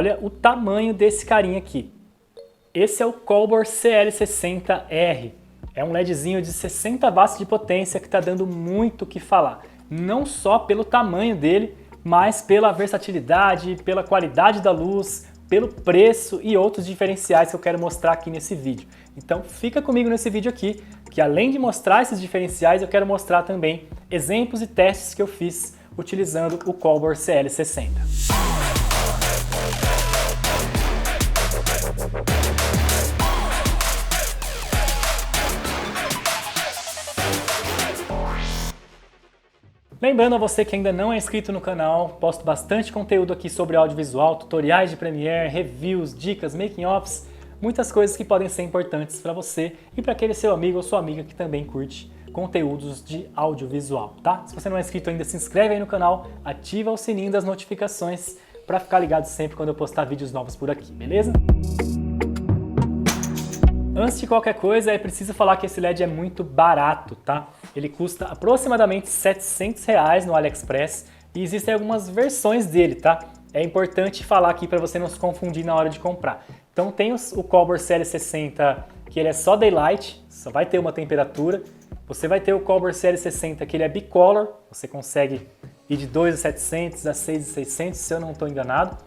Olha o tamanho desse carinha aqui. Esse é o Colbor CL60R. É um LEDzinho de 60 watts de potência que está dando muito o que falar. Não só pelo tamanho dele, mas pela versatilidade, pela qualidade da luz, pelo preço e outros diferenciais que eu quero mostrar aqui nesse vídeo. Então fica comigo nesse vídeo aqui, que além de mostrar esses diferenciais, eu quero mostrar também exemplos e testes que eu fiz utilizando o Colbor CL60. Lembrando a você que ainda não é inscrito no canal, posto bastante conteúdo aqui sobre audiovisual, tutoriais de Premiere, reviews, dicas, making-offs, muitas coisas que podem ser importantes para você e para aquele seu amigo ou sua amiga que também curte conteúdos de audiovisual, tá? Se você não é inscrito ainda, se inscreve aí no canal, ativa o sininho das notificações para ficar ligado sempre quando eu postar vídeos novos por aqui, beleza? Antes de qualquer coisa, é preciso falar que esse LED é muito barato, tá? Ele custa aproximadamente R$700 no AliExpress e existem algumas versões dele, tá? É importante falar aqui para você não se confundir na hora de comprar. Então tem o Colbor CL60, que ele é só Daylight, só vai ter uma temperatura. Você vai ter o Colbor CL60, que ele é Bicolor, você consegue ir de 2.700 a 6.600, se eu não estou enganado.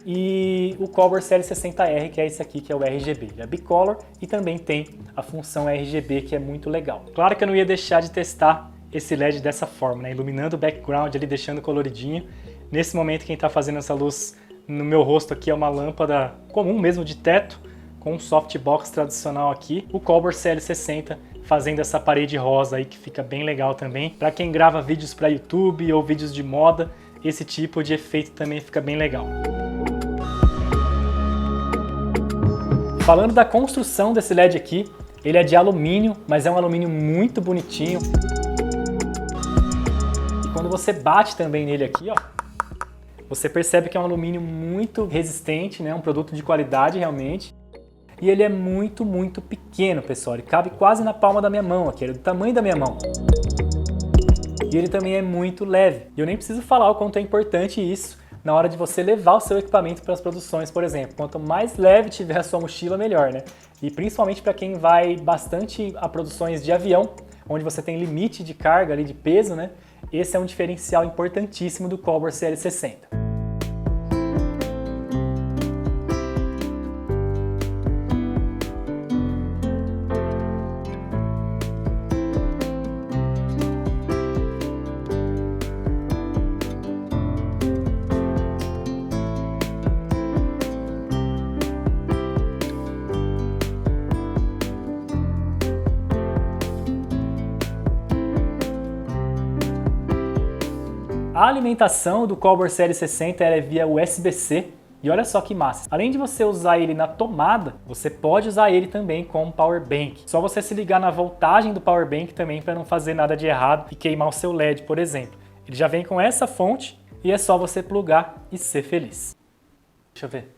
E o Colbor CL60R, que é esse aqui, que é o RGB. Ele é Bicolor e também tem a função RGB, que é muito legal. Claro que eu não ia deixar de testar esse LED dessa forma, né? Iluminando o background ali, deixando coloridinho. Nesse momento, quem está fazendo essa luz no meu rosto aqui é uma lâmpada comum mesmo de teto, com um softbox tradicional aqui. O Colbor CL60 fazendo essa parede rosa aí, que fica bem legal também. Para quem grava vídeos para YouTube ou vídeos de moda, esse tipo de efeito também fica bem legal. Falando da construção desse LED aqui, ele é de alumínio, mas é um alumínio muito bonitinho. E quando você bate também nele aqui, ó, você percebe que é um alumínio muito resistente, né? Um produto de qualidade realmente. E ele é muito, muito pequeno, pessoal. Ele cabe quase na palma da minha mão aqui, ele é do tamanho da minha mão. E ele também é muito leve. E eu nem preciso falar o quanto é importante isso na hora de você levar o seu equipamento para as produções, por exemplo. Quanto mais leve tiver a sua mochila, melhor, né? E principalmente para quem vai bastante a produções de avião, onde você tem limite de carga ali, de peso, né? Esse é um diferencial importantíssimo do Colbor CL60. A alimentação do Colbor CL60 é via USB-C e olha só que massa. Além de você usar ele na tomada, você pode usar ele também como power bank. Só você se ligar na voltagem do power bank também para não fazer nada de errado e queimar o seu LED, por exemplo. Ele já vem com essa fonte e é só você plugar e ser feliz. Deixa eu ver.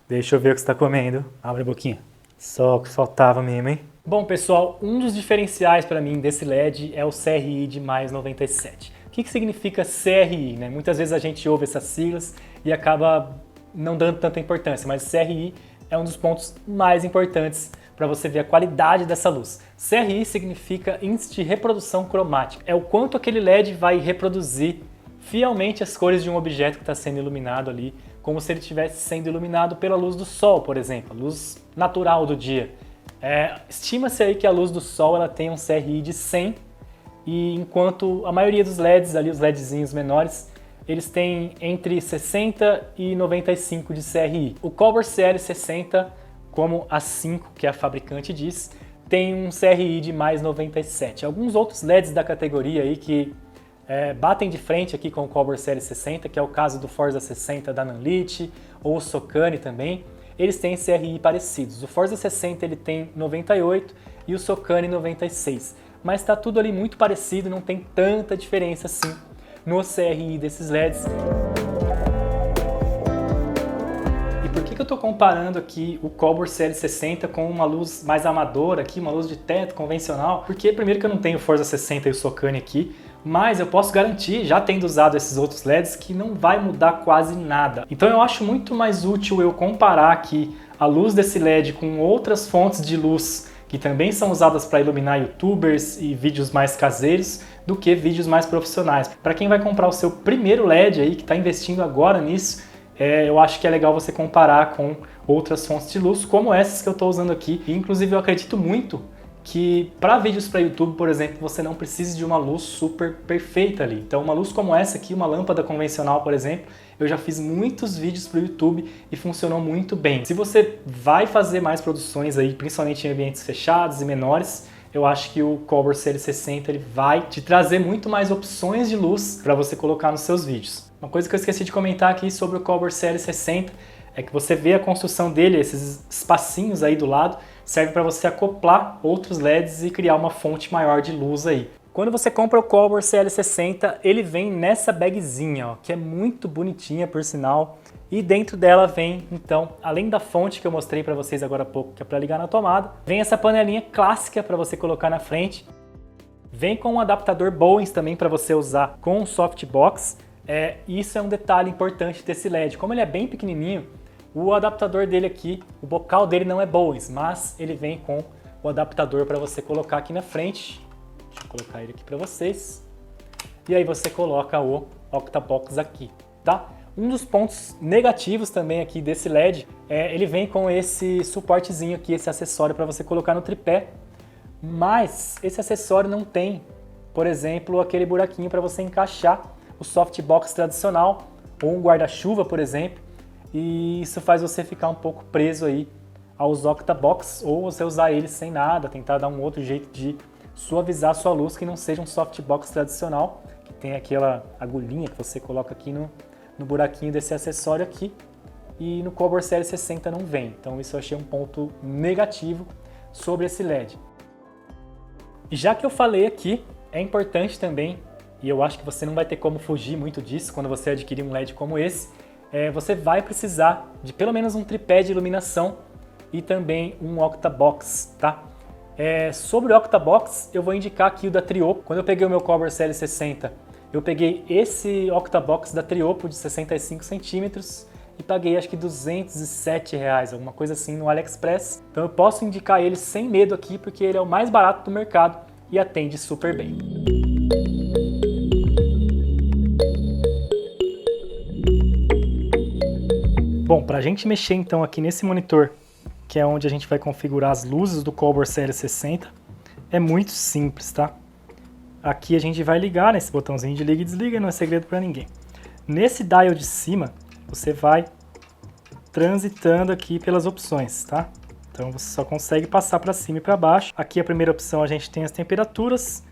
Deixa eu ver o que você está comendo. Abre a boquinha. Só o que faltava mesmo, hein? Bom, pessoal, um dos diferenciais para mim desse LED é o CRI de mais 97. O que significa CRI, né? Muitas vezes a gente ouve essas siglas e acaba não dando tanta importância, mas CRI é um dos pontos mais importantes para você ver a qualidade dessa luz. CRI significa índice de reprodução cromática. É o quanto aquele LED vai reproduzir fielmente as cores de um objeto que está sendo iluminado ali, como se ele estivesse sendo iluminado pela luz do sol, por exemplo, a luz natural do dia. Estima-se aí que a luz do sol ela tem um CRI de 100, e enquanto a maioria dos LEDs, ali os LEDzinhos menores, eles têm entre 60 e 95 de CRI. O Colbor CL60, como a 5, que a fabricante diz, tem um CRI de mais 97. Alguns outros LEDs da categoria aí que batem de frente aqui com o Colbor CL60, que é o caso do Forza 60 da Nanlite, ou o Socani também, eles têm CRI parecidos. O Forza 60 ele tem 98 e o Socani 96. Mas está tudo ali muito parecido, não tem tanta diferença assim no CRI desses LEDs. E por que eu estou comparando aqui o Colbor CL60 com uma luz mais amadora aqui, uma luz de teto convencional? Porque primeiro que eu não tenho o Forza 60 e o Socani aqui, mas eu posso garantir, já tendo usado esses outros LEDs, que não vai mudar quase nada. Então eu acho muito mais útil eu comparar aqui a luz desse LED com outras fontes de luz que também são usadas para iluminar YouTubers e vídeos mais caseiros, do que vídeos mais profissionais. Para quem vai comprar o seu primeiro LED aí, que está investindo agora nisso, eu acho que é legal você comparar com outras fontes de luz, como essas que eu estou usando aqui. E, inclusive, eu acredito muito que para vídeos para YouTube, por exemplo, você não precisa de uma luz super perfeita ali. Então, uma luz como essa aqui, uma lâmpada convencional, por exemplo, eu já fiz muitos vídeos para o YouTube e funcionou muito bem. Se você vai fazer mais produções aí, principalmente em ambientes fechados e menores, eu acho que o Colbor CL60 ele vai te trazer muito mais opções de luz para você colocar nos seus vídeos. Uma coisa que eu esqueci de comentar aqui sobre o Colbor CL60 é que você vê a construção dele, esses espacinhos aí do lado, serve para você acoplar outros LEDs e criar uma fonte maior de luz aí. Quando você compra o Colbor CL60, ele vem nessa bagzinha, ó, que é muito bonitinha por sinal. E dentro dela vem, então, além da fonte que eu mostrei para vocês agora há pouco, que é para ligar na tomada, vem essa panelinha clássica para você colocar na frente. Vem com um adaptador Bowens também para você usar com um softbox. Isso é um detalhe importante desse LED. Como ele é bem pequenininho, o adaptador dele aqui, o bocal dele não é Bowens, mas ele vem com o adaptador para você colocar aqui na frente. Deixa eu colocar ele aqui para vocês. E aí você coloca o Octabox aqui, tá? Um dos pontos negativos também aqui desse LED ele vem com esse suportezinho aqui, esse acessório para você colocar no tripé, mas esse acessório não tem, por exemplo, aquele buraquinho para você encaixar o softbox tradicional ou um guarda-chuva, por exemplo, e isso faz você ficar um pouco preso aí aos Octabox, ou você usar eles sem nada, tentar dar um outro jeito de suavizar a sua luz que não seja um softbox tradicional, que tem aquela agulhinha que você coloca aqui no buraquinho desse acessório aqui, e no Colbor CL60 não vem. Então isso eu achei um ponto negativo sobre esse LED. E já que eu falei aqui, é importante também, e eu acho que você não vai ter como fugir muito disso quando você adquirir um LED como esse, você vai precisar de pelo menos um tripé de iluminação e também um Octabox, tá? Sobre o Octabox, eu vou indicar aqui o da Triopo. Quando eu peguei o meu Colbor CL60, eu peguei esse Octabox da Triopo de 65 centímetros e paguei acho que R$207, alguma coisa assim no AliExpress. Então eu posso indicar ele sem medo aqui porque ele é o mais barato do mercado e atende super bem. Bom, para a gente mexer então aqui nesse monitor, que é onde a gente vai configurar as luzes do Colbor CL60, é muito simples, tá? Aqui a gente vai ligar nesse botãozinho de liga e desliga, não é segredo para ninguém. Nesse dial de cima, você vai transitando aqui pelas opções, tá? Então você só consegue passar para cima e para baixo. Aqui a primeira opção a gente tem as temperaturas,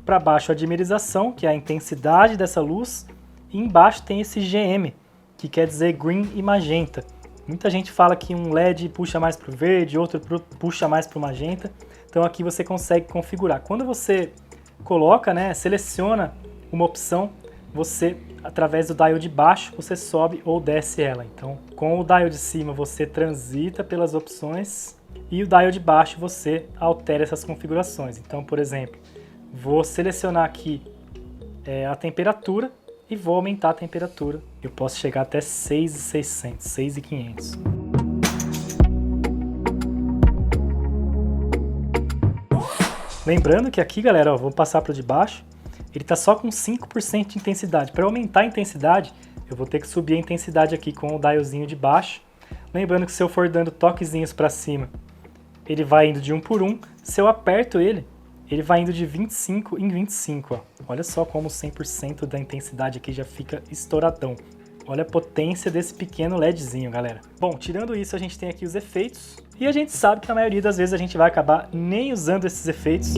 para baixo a dimerização, que é a intensidade dessa luz, e embaixo tem esse GM, que quer dizer green e magenta. Muita gente fala que um LED puxa mais para o verde, outro puxa mais para o magenta. Então aqui você consegue configurar. Quando você coloca, seleciona uma opção, você, através do dial de baixo, você sobe ou desce ela. Então, com o dial de cima você transita pelas opções e o dial de baixo você altera essas configurações. Então, por exemplo, vou selecionar aqui a temperatura e vou aumentar a temperatura. Eu posso chegar até 6.600, 6.500. Lembrando que aqui, galera, vou passar para o de baixo, ele está só com 5% de intensidade. Para aumentar a intensidade, eu vou ter que subir a intensidade aqui com o dialzinho de baixo. Lembrando que se eu for dando toquezinhos para cima, ele vai indo de 1 por 1. Se eu aperto ele vai indo de 25 em 25. Ó. Olha só como 100% da intensidade aqui já fica estouradão. Olha a potência desse pequeno LEDzinho, galera. Bom, tirando isso, a gente tem aqui os efeitos. E a gente sabe que na maioria das vezes a gente vai acabar nem usando esses efeitos.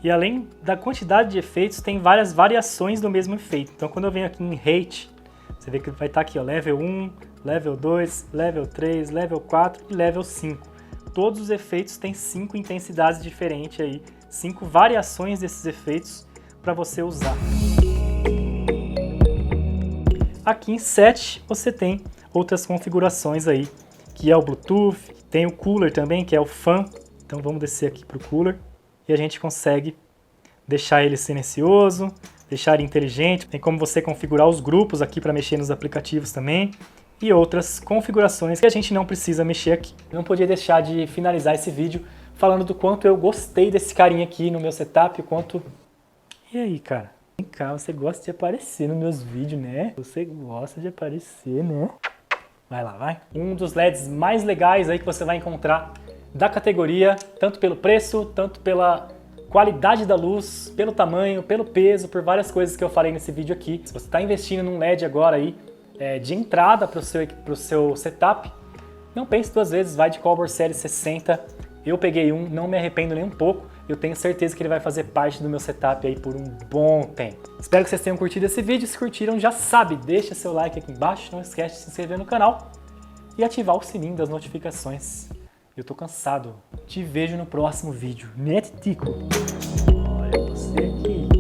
E além da quantidade de efeitos, tem várias variações do mesmo efeito. Então quando eu venho aqui em Rate, você vê que vai estar aqui, ó, Level 1, Level 2, Level 3, Level 4 e Level 5. Todos os efeitos têm 5 intensidades diferentes aí, 5 variações desses efeitos para você usar. Aqui em Set você tem outras configurações aí, que é o Bluetooth, tem o Cooler também, que é o Fan. Então vamos descer aqui para o Cooler e a gente consegue deixar ele silencioso, deixar ele inteligente. Tem como você configurar os grupos aqui para mexer nos aplicativos também e outras configurações que a gente não precisa mexer aqui. Não podia deixar de finalizar esse vídeo falando do quanto eu gostei desse carinha aqui no meu setup, o quanto... E aí, cara? Vem cá, você gosta de aparecer nos meus vídeos, né? Você gosta de aparecer, né? Vai lá, vai. Um dos LEDs mais legais aí que você vai encontrar da categoria, tanto pelo preço, tanto pela qualidade da luz, pelo tamanho, pelo peso, por várias coisas que eu falei nesse vídeo aqui. Se você está investindo num LED agora aí, de entrada para o seu setup, não pense duas vezes, vai de Colbor Series 60. Eu peguei um, não me arrependo nem um pouco. Eu tenho certeza que ele vai fazer parte do meu setup aí por um bom tempo. Espero que vocês tenham curtido esse vídeo. Se curtiram, já sabe, deixa seu like aqui embaixo. Não esquece de se inscrever no canal e ativar o sininho das notificações. Eu tô cansado. Te vejo no próximo vídeo. Net Tico. Olha você aqui.